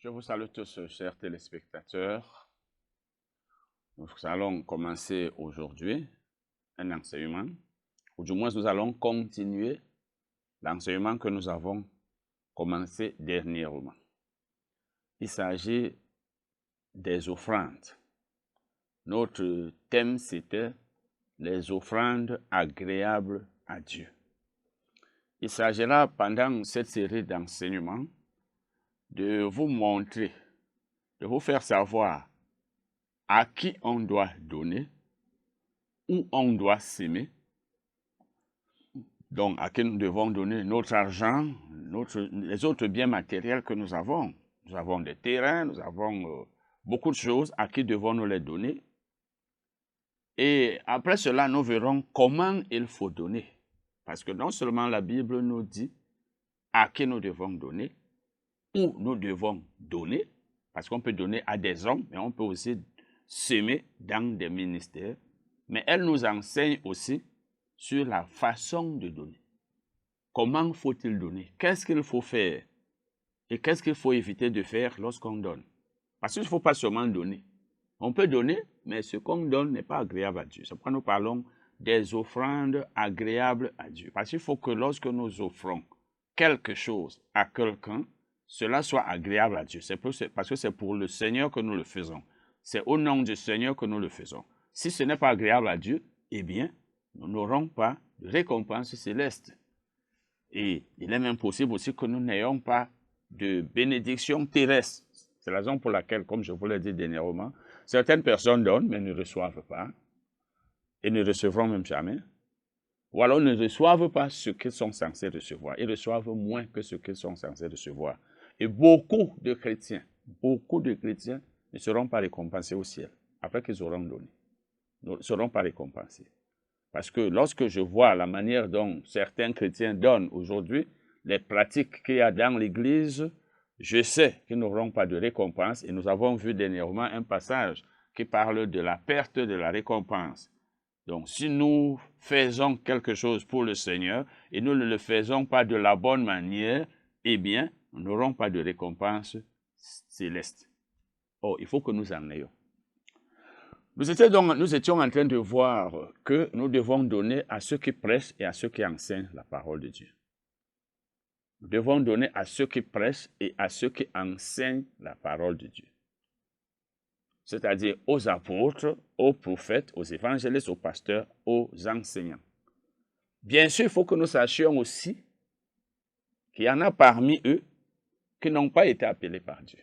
Je vous salue tous, chers téléspectateurs. Nous allons commencer aujourd'hui un enseignement, ou du moins nous allons continuer l'enseignement que nous avons commencé dernièrement. Il s'agit des offrandes. Notre thème, c'était les offrandes agréables à Dieu. Il s'agira pendant cette série d'enseignements de vous montrer, de vous faire savoir à qui on doit donner, où on doit s'aimer, donc à qui nous devons donner notre argent, les autres biens matériels que nous avons. Nous avons des terrains, nous avons beaucoup de choses, à qui devons-nous les donner. Et après cela, nous verrons comment il faut donner. Parce que non seulement la Bible nous dit à qui nous devons donner, où nous devons donner, parce qu'on peut donner à des hommes, mais on peut aussi s'aimer dans des ministères, mais elle nous enseigne aussi sur la façon de donner. Comment faut-il donner? Qu'est-ce qu'il faut faire? Et qu'est-ce qu'il faut éviter de faire lorsqu'on donne? Parce qu'il ne faut pas seulement donner. On peut donner, mais ce qu'on donne n'est pas agréable à Dieu. C'est pourquoi nous parlons des offrandes agréables à Dieu. Parce qu'il faut que lorsque nous offrons quelque chose à quelqu'un, cela soit agréable à Dieu. C'est parce que c'est pour le Seigneur que nous le faisons. C'est au nom du Seigneur que nous le faisons. Si ce n'est pas agréable à Dieu, eh bien, nous n'aurons pas de récompense céleste. Et il est même possible aussi que nous n'ayons pas de bénédiction terrestre. C'est la raison pour laquelle, comme je vous l'ai dit dernièrement, certaines personnes donnent, mais ne reçoivent pas. Et ne recevront même jamais. Ou alors ne reçoivent pas ce qu'ils sont censés recevoir. Ils reçoivent moins que ce qu'ils sont censés recevoir. Et beaucoup de chrétiens ne seront pas récompensés au ciel, après qu'ils auront donné. Ne seront pas récompensés. Parce que lorsque je vois la manière dont certains chrétiens donnent aujourd'hui, les pratiques qu'il y a dans l'Église, je sais qu'ils n'auront pas de récompense. Et nous avons vu dernièrement un passage qui parle de la perte de la récompense. Donc, si nous faisons quelque chose pour le Seigneur et nous ne le faisons pas de la bonne manière, eh bien, nous n'aurons pas de récompense céleste. Oh, il faut que nous en ayons. Nous étions en train de voir que nous devons donner à ceux qui prêchent et à ceux qui enseignent la parole de Dieu. Nous devons donner à ceux qui prêchent et à ceux qui enseignent la parole de Dieu. C'est-à-dire aux apôtres, aux prophètes, aux évangélistes, aux pasteurs, aux enseignants. Bien sûr, il faut que nous sachions aussi qu'il y en a parmi eux qui n'ont pas été appelés par Dieu.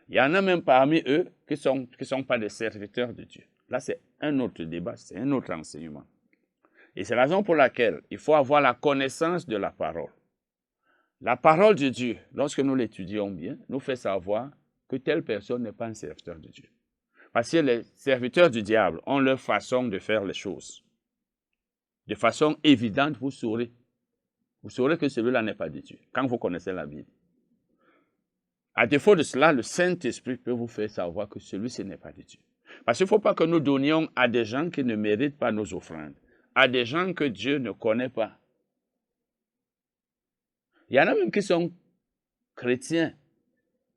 Il y en a même parmi eux qui sont pas des serviteurs de Dieu. Là, c'est un autre débat, c'est un autre enseignement. Et c'est la raison pour laquelle il faut avoir la connaissance de la parole. La parole de Dieu, lorsque nous l'étudions bien, nous fait savoir que telle personne n'est pas un serviteur de Dieu. Parce que les serviteurs du diable ont leur façon de faire les choses. De façon évidente, vous saurez que celui-là n'est pas de Dieu, quand vous connaissez la Bible. À défaut de cela, le Saint-Esprit peut vous faire savoir que celui-ci n'est pas de Dieu. Parce qu'il ne faut pas que nous donnions à des gens qui ne méritent pas nos offrandes, à des gens que Dieu ne connaît pas. Il y en a même qui sont chrétiens, ne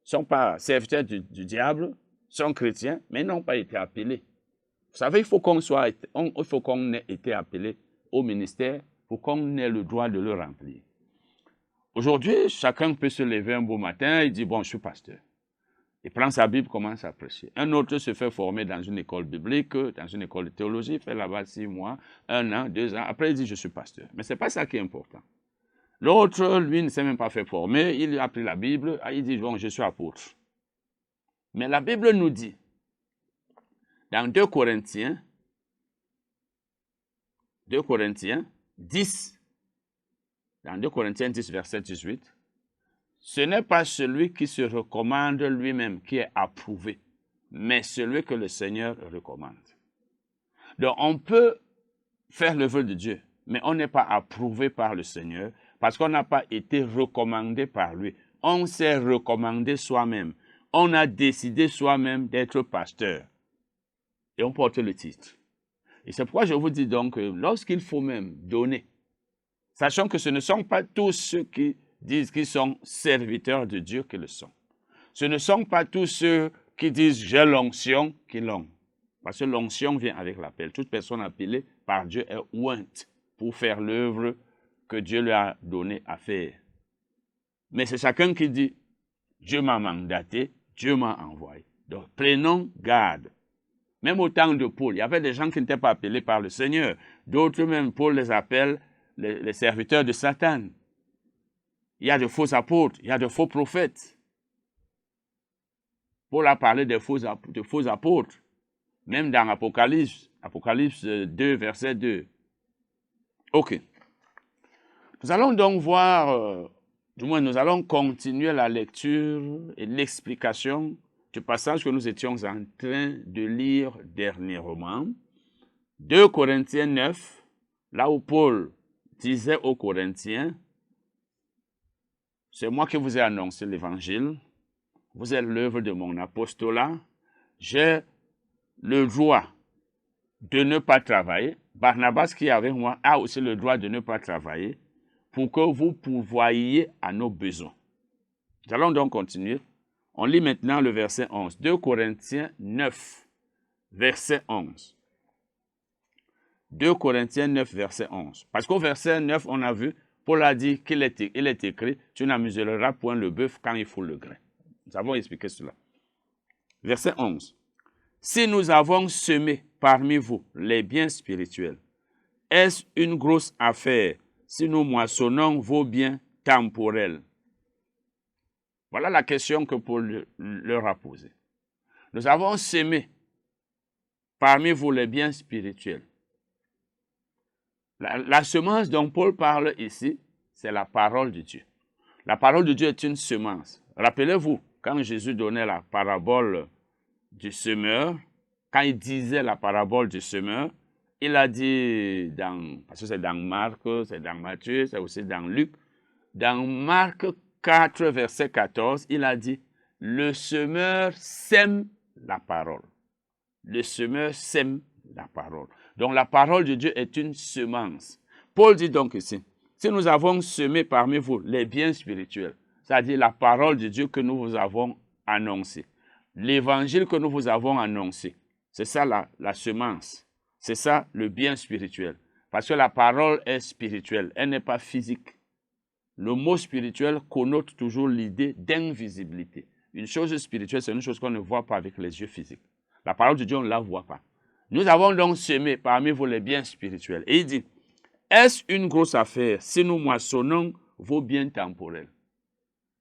sont pas serviteurs du diable, sont chrétiens, mais n'ont pas été appelés. Vous savez, il faut qu'on ait été appelé au ministère pour qu'on ait le droit de le remplir. Aujourd'hui, chacun peut se lever un beau matin et dire, bon, je suis pasteur. Il prend sa Bible, commence à prêcher. Un autre se fait former dans une école biblique, dans une école de théologie, il fait là-bas 6 mois, 1 an, 2 ans. Après, il dit, je suis pasteur. Mais ce n'est pas ça qui est important. L'autre, lui, ne s'est même pas fait former. Il a pris la Bible, il dit, bon, je suis apôtre. Mais la Bible nous dit, dans 2 Corinthiens 10, dans 2 Corinthiens 10, verset 18, ce n'est pas celui qui se recommande lui-même qui est approuvé, mais celui que le Seigneur recommande. Donc, on peut faire l'œuvre de Dieu, mais on n'est pas approuvé par le Seigneur parce qu'on n'a pas été recommandé par lui. On s'est recommandé soi-même. On a décidé soi-même d'être pasteur. Et on porte le titre. Et c'est pourquoi je vous dis donc que lorsqu'il faut même donner, sachant que ce ne sont pas tous ceux qui disent qu'ils sont serviteurs de Dieu qui le sont. Ce ne sont pas tous ceux qui disent « j'ai l'onction » qui l'ont. Parce que l'onction vient avec l'appel. Toute personne appelée par Dieu est ointe pour faire l'œuvre que Dieu lui a donné à faire. Mais c'est chacun qui dit « Dieu m'a mandaté, Dieu m'a envoyé ». Donc prenons garde. Même au temps de Paul, il y avait des gens qui n'étaient pas appelés par le Seigneur. D'autres même, Paul les appelle les serviteurs de Satan. Il y a de faux apôtres, il y a de faux prophètes. Paul a parlé de faux apôtres, même dans Apocalypse 2, verset 2. Ok. Nous allons donc voir, du moins nous allons continuer la lecture et l'explication du passage que nous étions en train de lire dernièrement. 2 Corinthiens 9, là où Paul disait aux Corinthiens, c'est moi qui vous ai annoncé l'évangile, vous êtes l'œuvre de mon apostolat, j'ai le droit de ne pas travailler. Barnabas qui est avec moi a aussi le droit de ne pas travailler pour que vous pourvoyiez à nos besoins. Nous allons donc continuer. On lit maintenant le verset 11. 2 Corinthiens 9, verset 11. 2 Corinthiens 9, verset 11. Parce qu'au verset 9, on a vu, Paul a dit qu'il est écrit, tu n'amuseras point le bœuf quand il faut le grain. Nous avons expliqué cela. Verset 11. Si nous avons semé parmi vous les biens spirituels, est-ce une grosse affaire si nous moissonnons vos biens temporels? Voilà la question que Paul leur a posée. Nous avons semé parmi vous les biens spirituels. La semence dont Paul parle ici, c'est la parole de Dieu. La parole de Dieu est une semence. Rappelez-vous, quand Jésus donnait la parabole du semeur, quand il disait la parabole du semeur, il a dit, parce que c'est dans Marc, c'est dans Matthieu, c'est aussi dans Luc, dans Marc 4, verset 14, il a dit, le semeur sème la parole. Le semeur sème la parole. Donc la parole de Dieu est une semence. Paul dit donc ici, si nous avons semé parmi vous les biens spirituels, c'est-à-dire la parole de Dieu que nous vous avons annoncée, l'évangile que nous vous avons annoncé, c'est ça la semence, c'est ça le bien spirituel. Parce que la parole est spirituelle, elle n'est pas physique. Le mot spirituel connote toujours l'idée d'invisibilité. Une chose spirituelle, c'est une chose qu'on ne voit pas avec les yeux physiques. La parole de Dieu, on ne la voit pas. Nous avons donc semé parmi vous les biens spirituels. Et il dit, est-ce une grosse affaire si nous moissonnons vos biens temporels?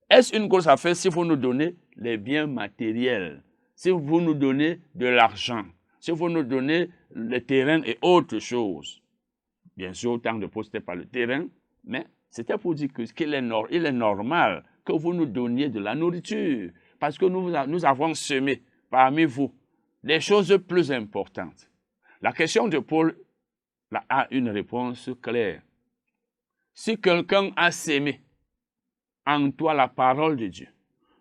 Est-ce une grosse affaire si vous nous donnez les biens matériels? Si vous nous donnez de l'argent? Si vous nous donnez les terrains et autres choses? Bien sûr, au temps de Paul, ce n'était pas le terrain, mais c'était pour dire qu'il est normal que vous nous donniez de la nourriture. Parce que nous avons semé parmi vous les choses plus importantes. La question de Paul a une réponse claire. Si quelqu'un a sémé en toi la parole de Dieu,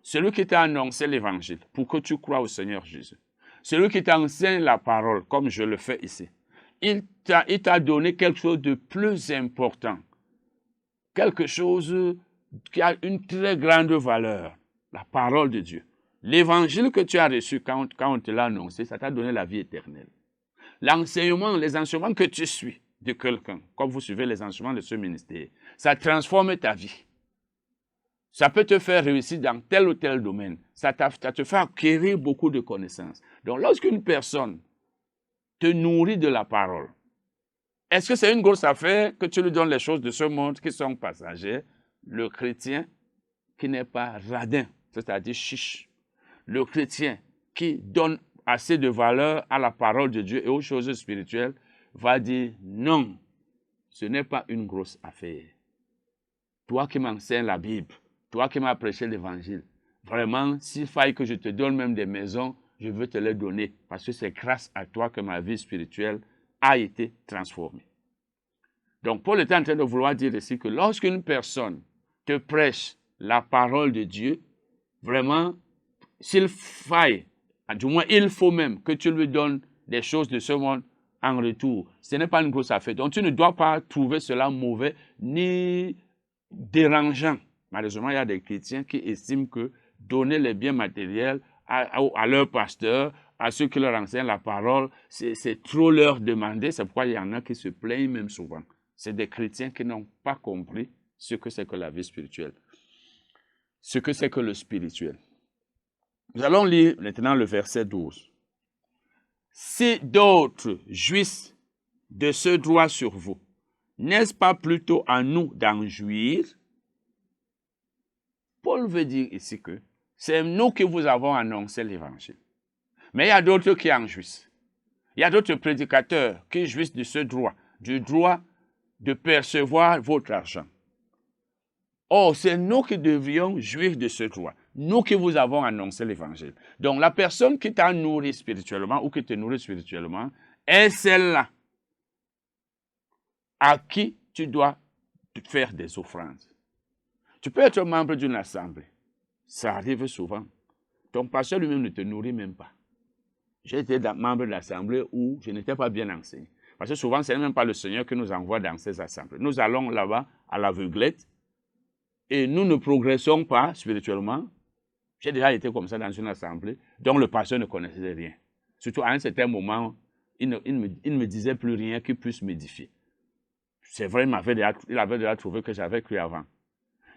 celui qui t'a annoncé l'évangile pour que tu crois au Seigneur Jésus, celui qui t'enseigne la parole, comme je le fais ici, il t'a donné quelque chose de plus important, quelque chose qui a une très grande valeur, la parole de Dieu. L'évangile que tu as reçu quand on te l'a annoncé, ça t'a donné la vie éternelle. L'enseignement, les enseignements que tu suis de quelqu'un, comme vous suivez les enseignements de ce ministère, ça transforme ta vie. Ça peut te faire réussir dans tel ou tel domaine. Ça te fait acquérir beaucoup de connaissances. Donc, lorsqu'une personne te nourrit de la parole, est-ce que c'est une grosse affaire que tu lui donnes les choses de ce monde qui sont passagères? Le chrétien qui n'est pas radin, c'est-à-dire chiche. Le chrétien qui donne assez de valeur à la parole de Dieu et aux choses spirituelles va dire non, ce n'est pas une grosse affaire. Toi qui m'enseignes la Bible, toi qui m'as prêché l'évangile, vraiment, s'il faille que je te donne même des maisons, je veux te les donner parce que c'est grâce à toi que ma vie spirituelle a été transformée. Donc, Paul est en train de vouloir dire ici que lorsqu'une personne te prêche la parole de Dieu, vraiment, s'il faille, du moins il faut même que tu lui donnes des choses de ce monde en retour. Ce n'est pas une grosse affaire. Donc, tu ne dois pas trouver cela mauvais ni dérangeant. Malheureusement, il y a des chrétiens qui estiment que donner les biens matériels à leurs pasteurs, à ceux qui leur enseignent la parole. C'est trop leur demander. C'est pourquoi il y en a qui se plaignent même souvent. C'est des chrétiens qui n'ont pas compris ce que c'est que la vie spirituelle. Ce que c'est que le spirituel. Nous allons lire maintenant le verset 12. Si d'autres jouissent de ce droit sur vous, n'est-ce pas plutôt à nous d'en jouir? Paul veut dire ici que c'est nous qui vous avons annoncé l'évangile. Mais il y a d'autres qui en jouissent. Il y a d'autres prédicateurs qui jouissent de ce droit, du droit de percevoir votre argent. Or, c'est nous qui devrions jouir de ce droit. Nous qui vous avons annoncé l'évangile. Donc, la personne qui t'a nourri spirituellement ou qui te nourrit spirituellement est celle-là à qui tu dois faire des offrandes. Tu peux être membre d'une assemblée. Ça arrive souvent. Ton pasteur lui-même ne te nourrit même pas. J'ai été membre de l'assemblée où je n'étais pas bien enseigné. Parce que souvent, ce n'est même pas le Seigneur qui nous envoie dans ces assemblées. Nous allons là-bas à l'aveuglette et nous ne progressons pas spirituellement. J'ai déjà été comme ça dans une assemblée dont le pasteur ne connaissait rien. Surtout à un certain moment, il ne me disait plus rien qui puisse m'édifier. C'est vrai, il avait déjà trouvé que j'avais cru avant.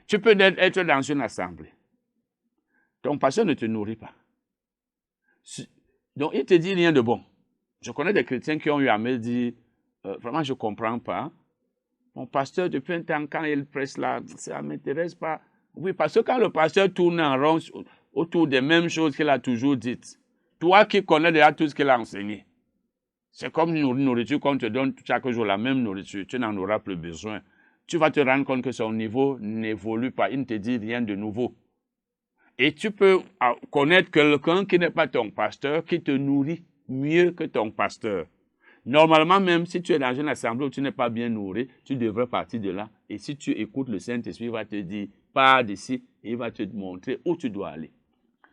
Tu peux être dans une assemblée. Ton pasteur ne te nourrit pas. Donc, il ne te dit rien de bon. Je connais des chrétiens qui ont eu à me dire, vraiment, je ne comprends pas. Mon pasteur, depuis un temps, quand il presse là, ça ne m'intéresse pas. Oui, parce que quand le pasteur tourne en rond autour des mêmes choses qu'il a toujours dites, toi qui connais déjà tout ce qu'il a enseigné, c'est comme une nourriture qu'on te donne chaque jour la même nourriture, tu n'en auras plus besoin. Tu vas te rendre compte que son niveau n'évolue pas, il ne te dit rien de nouveau. Et tu peux connaître quelqu'un qui n'est pas ton pasteur, qui te nourrit mieux que ton pasteur. Normalement, même si tu es dans une assemblée où tu n'es pas bien nourri, tu devrais partir de là. Et si tu écoutes le Saint-Esprit, il va te dire, pars d'ici, et il va te montrer où tu dois aller.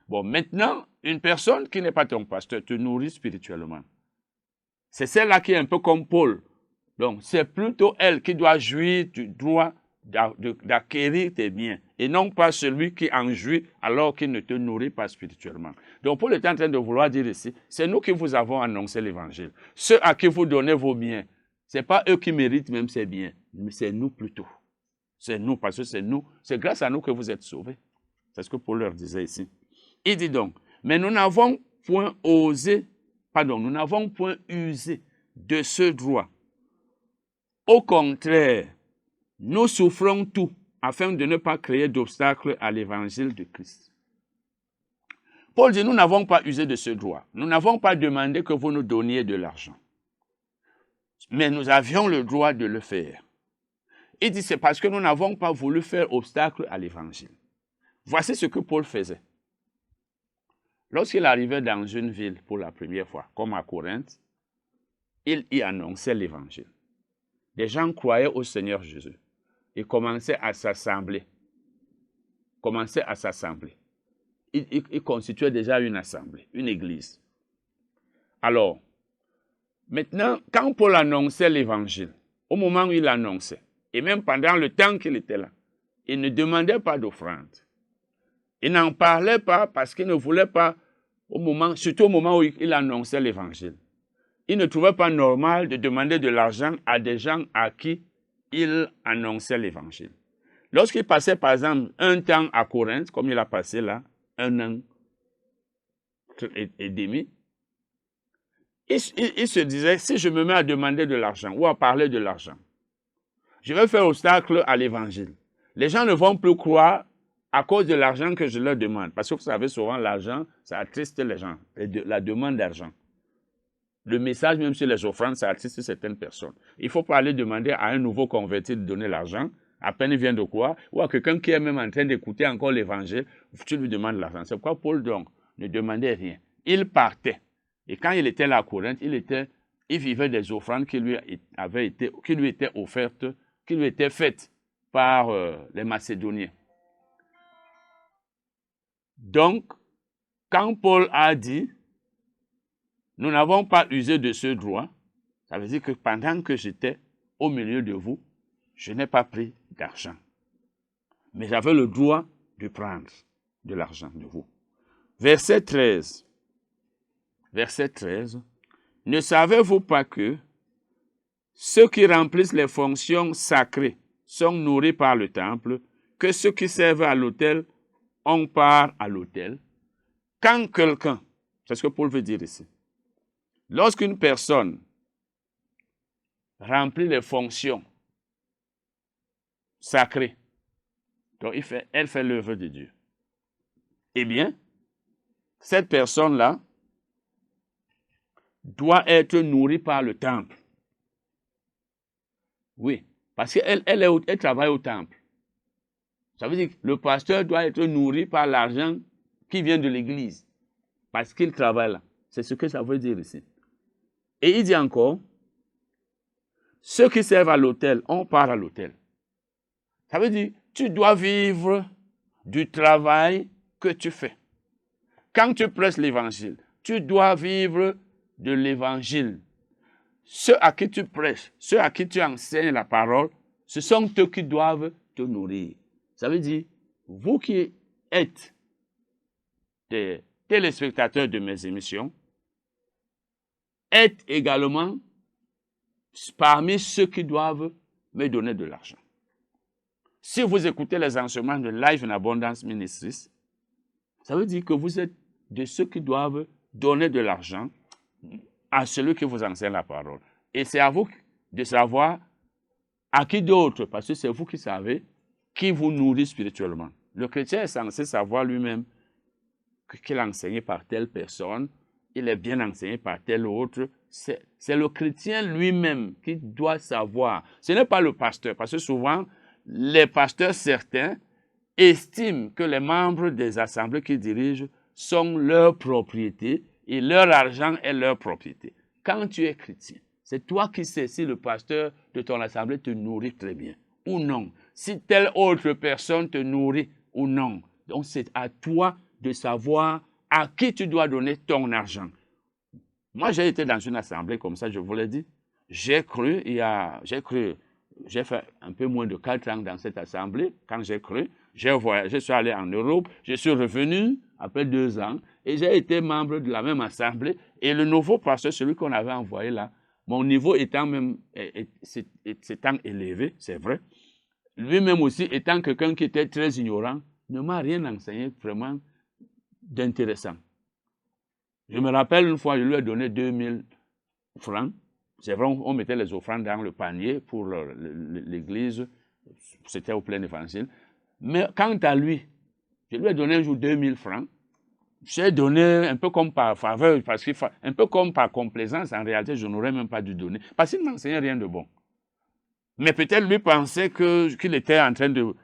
Bon, maintenant, une personne qui n'est pas ton pasteur te nourrit spirituellement. C'est celle-là qui est un peu comme Paul. Donc, c'est plutôt elle qui doit jouir du droit d'acquérir tes biens et non pas celui qui en jouit alors qu'il ne te nourrit pas spirituellement. Donc, Paul est en train de vouloir dire ici, c'est nous qui vous avons annoncé l'évangile. Ceux à qui vous donnez vos biens, ce n'est pas eux qui méritent même ces biens, mais c'est nous plutôt. C'est nous, parce que c'est nous, c'est grâce à nous que vous êtes sauvés. C'est ce que Paul leur disait ici. Il dit donc, mais nous n'avons point nous n'avons point usé de ce droit. Au contraire, nous souffrons tout afin de ne pas créer d'obstacles à l'évangile de Christ. Paul dit, nous n'avons pas usé de ce droit. Nous n'avons pas demandé que vous nous donniez de l'argent. Mais nous avions le droit de le faire. Il dit, c'est parce que nous n'avons pas voulu faire obstacle à l'évangile. Voici ce que Paul faisait. Lorsqu'il arrivait dans une ville pour la première fois, comme à Corinthe, il y annonçait l'évangile. Les gens croyaient au Seigneur Jésus. Ils commençaient à s'assembler. Ils constituaient déjà une assemblée, une église. Alors, maintenant, quand Paul annonçait l'évangile, au moment où il l'annonçait, et même pendant le temps qu'il était là, il ne demandait pas d'offrande. Il n'en parlait pas parce qu'il ne voulait pas, surtout au moment où il annonçait l'évangile. Il ne trouvait pas normal de demander de l'argent à des gens à qui il annonçait l'évangile. Lorsqu'il passait, par exemple, un temps à Corinthe, comme il a passé là, 1 an et demi, il se disait, si je me mets à demander de l'argent ou à parler de l'argent, je vais faire obstacle à l'évangile. Les gens ne vont plus croire à cause de l'argent que je leur demande. Parce que vous savez, souvent, l'argent, ça attriste les gens, la demande d'argent. Le message, même sur les offrandes, ça attriste certaines personnes. Il ne faut pas aller demander à un nouveau converti de donner l'argent, à peine il vient de croire, ou à quelqu'un qui est même en train d'écouter encore l'évangile, tu lui demandes l'argent. C'est pourquoi Paul, donc, ne demandait rien. Il partait. Et quand il était là à Corinthe, il vivait des offrandes qui lui étaient offertes, qui lui étaient faites par les Macédoniens. Donc, quand Paul a dit, nous n'avons pas usé de ce droit, ça veut dire que pendant que j'étais au milieu de vous, je n'ai pas pris d'argent. Mais j'avais le droit de prendre. de l'argent de vous. Verset 13. Verset 13. Ne savez-vous pas que ceux qui remplissent les fonctions sacrées sont nourris par le temple, que ceux qui servent à l'autel ont part à l'autel? Quand quelqu'un, c'est ce que Paul veut dire ici, lorsqu'une personne remplit les fonctions sacrées, donc elle fait l'œuvre de Dieu, eh bien, cette personne-là doit être nourrie par le temple. Oui, parce qu'elle elle travaille au temple. Ça veut dire que le pasteur doit être nourri par l'argent qui vient de l'église, parce qu'il travaille là. C'est ce que ça veut dire ici. Et il dit encore, ceux qui servent à l'autel, on part à l'autel. Ça veut dire, tu dois vivre du travail que tu fais. Quand tu prêches l'évangile, tu dois vivre de l'évangile. Ceux à qui tu prêches, ceux à qui tu enseignes la parole, ce sont eux qui doivent te nourrir. Ça veut dire, vous qui êtes des téléspectateurs de mes émissions, êtes également parmi ceux qui doivent me donner de l'argent. Si vous écoutez les enseignements de Life in Abundance Ministries, ça veut dire que vous êtes de ceux qui doivent donner de l'argent à celui qui vous enseigne la parole. Et c'est à vous de savoir à qui d'autre, parce que c'est vous qui savez, qui vous nourrit spirituellement. Le chrétien est censé savoir lui-même qu'il est enseigné par telle personne, il est bien enseigné par tel autre. C'est le chrétien lui-même qui doit savoir. Ce n'est pas le pasteur, parce que souvent, les pasteurs certains estiment que les membres des assemblées qu'ils dirigent sont leur propriété et leur argent est leur propriété. Quand tu es chrétien, c'est toi qui sais si le pasteur de ton assemblée te nourrit très bien ou non. Si telle autre personne te nourrit ou non. Donc c'est à toi de savoir à qui tu dois donner ton argent. Moi, j'ai été dans une assemblée comme ça, je vous l'ai dit. J'ai fait un peu moins de 4 ans dans cette assemblée. Quand j'ai cru, j'ai voyagé, je suis allé en Europe, je suis revenu après 2 ans et j'ai été membre de la même assemblée. Et le nouveau pasteur, celui qu'on avait envoyé là, mon niveau étant élevé, c'est vrai, lui-même aussi étant quelqu'un qui était très ignorant, ne m'a rien enseigné vraiment d'intéressant. Je me rappelle une fois, je lui ai donné 2000 francs. C'est vrai, on mettait les offrandes dans le panier pour l'église. C'était au plein évangile. Mais quant à lui, je lui ai donné un jour 2000 francs. J'ai donné un peu comme par faveur, un peu comme par complaisance. En réalité, je n'aurais même pas dû donner. Parce qu'il n'enseignait rien de bon. Mais peut-être lui pensait qu'il était en train de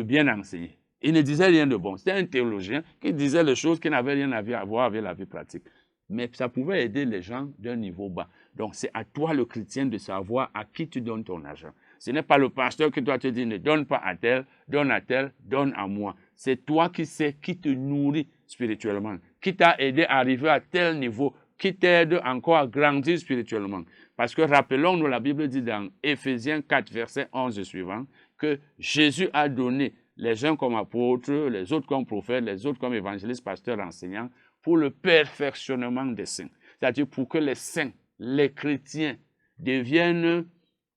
bien enseigner. Il ne disait rien de bon. C'était un théologien qui disait les choses qui n'avaient rien à voir avec la vie pratique. Mais ça pouvait aider les gens d'un niveau bas. Donc, c'est à toi, le chrétien, de savoir à qui tu donnes ton argent. Ce n'est pas le pasteur qui doit te dire, ne donne pas à tel, donne à moi. C'est toi qui sais qui te nourrit spirituellement, qui t'a aidé à arriver à tel niveau, qui t'aide encore à grandir spirituellement. Parce que rappelons-nous, la Bible dit dans Éphésiens 4, verset 11 et suivant, que Jésus a donné les uns comme apôtres, les autres comme prophètes, les autres comme évangélistes, pasteurs, enseignants, pour le perfectionnement des saints. C'est-à-dire pour que les saints, les chrétiens, deviennent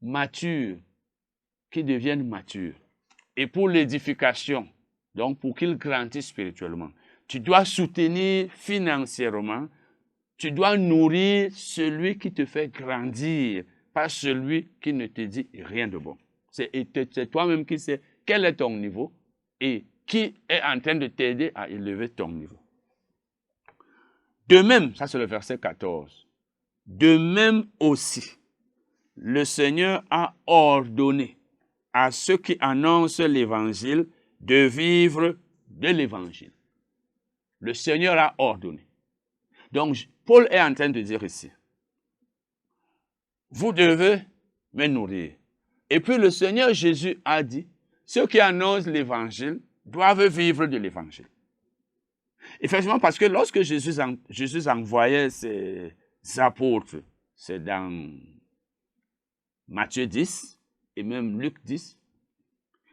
matures, qu'ils deviennent matures. Et pour l'édification, donc pour qu'ils grandissent spirituellement. Tu dois soutenir financièrement, tu dois nourrir celui qui te fait grandir, pas celui qui ne te dit rien de bon. C'est toi-même qui sais quel est ton niveau et qui est en train de t'aider à élever ton niveau. De même, ça c'est le verset 14, de même aussi, le Seigneur a ordonné à ceux qui annoncent l'évangile de vivre de l'évangile. Le Seigneur a ordonné. Donc, Paul est en train de dire ici, vous devez me nourrir. Et puis le Seigneur Jésus a dit, ceux qui annoncent l'évangile doivent vivre de l'évangile. Effectivement, parce que lorsque Jésus envoyait ses apôtres, c'est dans Matthieu 10 et même Luc 10,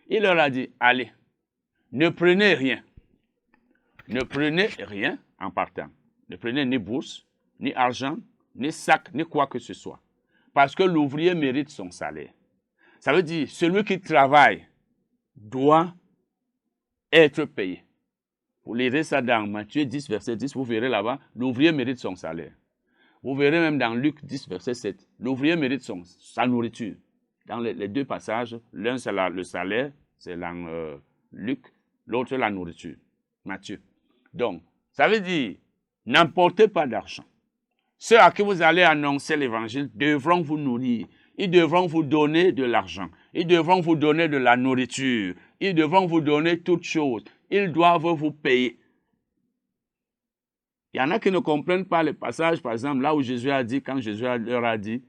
il leur a dit, allez, ne prenez rien. ne prenez rien en partant. Ne prenez ni bourse, ni argent, ni sac, ni quoi que ce soit. Parce que l'ouvrier mérite son salaire. Ça veut dire, celui qui travaille doit être payé. Vous lirez ça dans Matthieu 10, verset 10, vous verrez là-bas, l'ouvrier mérite son salaire. Vous verrez même dans Luc 10, verset 7, l'ouvrier mérite sa nourriture. Dans les deux passages, l'un c'est le salaire, c'est dans Luc, l'autre la nourriture, Matthieu. Donc, ça veut dire, n'emportez pas d'argent. Ceux à qui vous allez annoncer l'évangile devront vous nourrir. Ils devront vous donner de l'argent. Ils devront vous donner de la nourriture. Ils devront vous donner toutes choses. Ils doivent vous payer. Il y en a qui ne comprennent pas le passage, par exemple, là où Jésus a dit, quand Jésus leur a dit,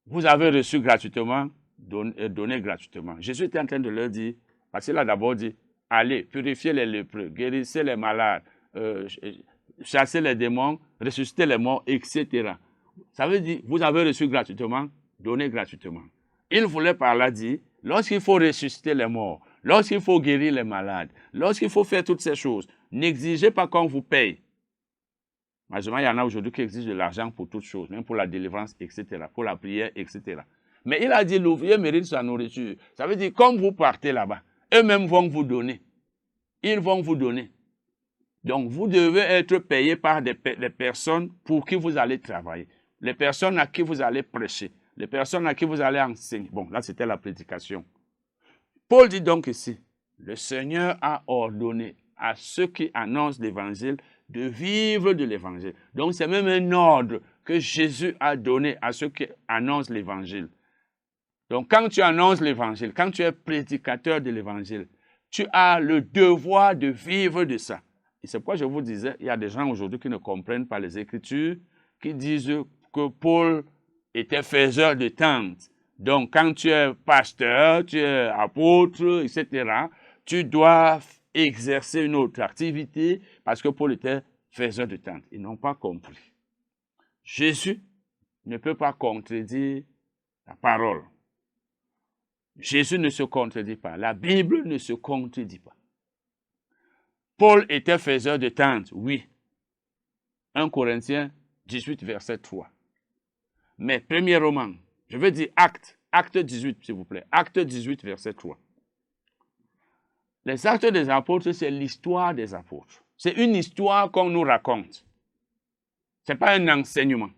vous avez reçu gratuitement, donnez gratuitement. Jésus était en train de leur dire, parce qu'il a d'abord dit, allez, purifiez les lépreux, guérissez les malades, chassez les démons, ressuscitez les morts, etc. Ça veut dire, vous avez reçu gratuitement, donnez gratuitement. Il voulait par là dire, lorsqu'il faut ressusciter les morts, lorsqu'il faut guérir les malades, lorsqu'il faut faire toutes ces choses, n'exigez pas qu'on vous paye. Malheureusement, il y en a aujourd'hui qui exigent de l'argent pour toutes choses, même pour la délivrance, etc., pour la prière, etc. Mais il a dit, l'ouvrier mérite sa nourriture. Ça veut dire, comme vous partez là-bas, eux-mêmes vont vous donner. Ils vont vous donner. Donc, vous devez être payé par les personnes pour qui vous allez travailler, les personnes à qui vous allez prêcher, les personnes à qui vous allez enseigner. Bon, là, c'était la prédication. Paul dit donc ici, le Seigneur a ordonné à ceux qui annoncent l'évangile de vivre de l'évangile. Donc, c'est même un ordre que Jésus a donné à ceux qui annoncent l'évangile. Donc, quand tu annonces l'évangile, quand tu es prédicateur de l'évangile, tu as le devoir de vivre de ça. Et c'est pourquoi je vous disais, il y a des gens aujourd'hui qui ne comprennent pas les Écritures, qui disent que Paul était faiseur de tentes. Donc, quand tu es pasteur, tu es apôtre, etc., tu dois exercer une autre activité parce que Paul était faiseur de tentes. Ils n'ont pas compris. Jésus ne peut pas contredire la parole. Jésus ne se contredit pas. La Bible ne se contredit pas. Paul était faiseur de tentes, oui. 1 Corinthiens 18, verset 3. Mais premier roman, je veux dire acte 18, s'il vous plaît. Acte 18, verset 3. Les actes des apôtres, c'est l'histoire des apôtres. C'est une histoire qu'on nous raconte. Ce n'est pas un enseignement.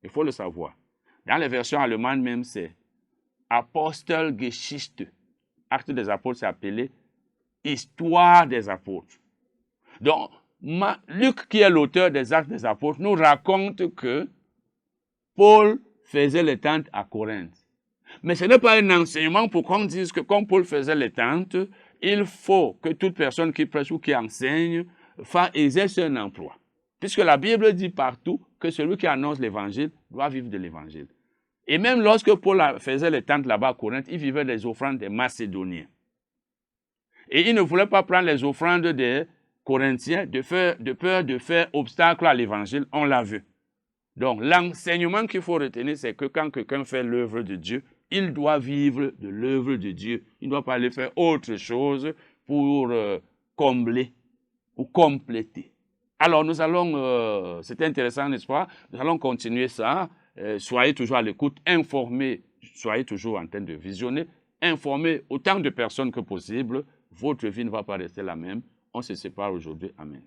Il faut le savoir. Dans les versions allemandes même, c'est Apostelgeschichte. Acte des apôtres, c'est appelé Histoire des apôtres. Donc, Luc, qui est l'auteur des Actes des apôtres, nous raconte que Paul faisait les tentes à Corinthe. Mais ce n'est pas un enseignement pour qu'on dise que comme Paul faisait les tentes, il faut que toute personne qui prêche ou qui enseigne exerce un emploi. Puisque la Bible dit partout que celui qui annonce l'évangile doit vivre de l'évangile. Et même lorsque Paul faisait les tentes là-bas à Corinthe, il vivait des offrandes des Macédoniens. Et il ne voulait pas prendre les offrandes des Corinthiens de peur de faire obstacle à l'évangile, on l'a vu. Donc l'enseignement qu'il faut retenir, c'est que quand quelqu'un fait l'œuvre de Dieu, il doit vivre de l'œuvre de Dieu. Il ne doit pas aller faire autre chose pour combler ou compléter. Alors nous allons, c'est intéressant, n'est-ce pas? Nous allons continuer ça. Soyez toujours à l'écoute, informez, soyez toujours en train de visionner, informez autant de personnes que possible. Votre vie ne va pas rester la même. On se sépare aujourd'hui. Amen.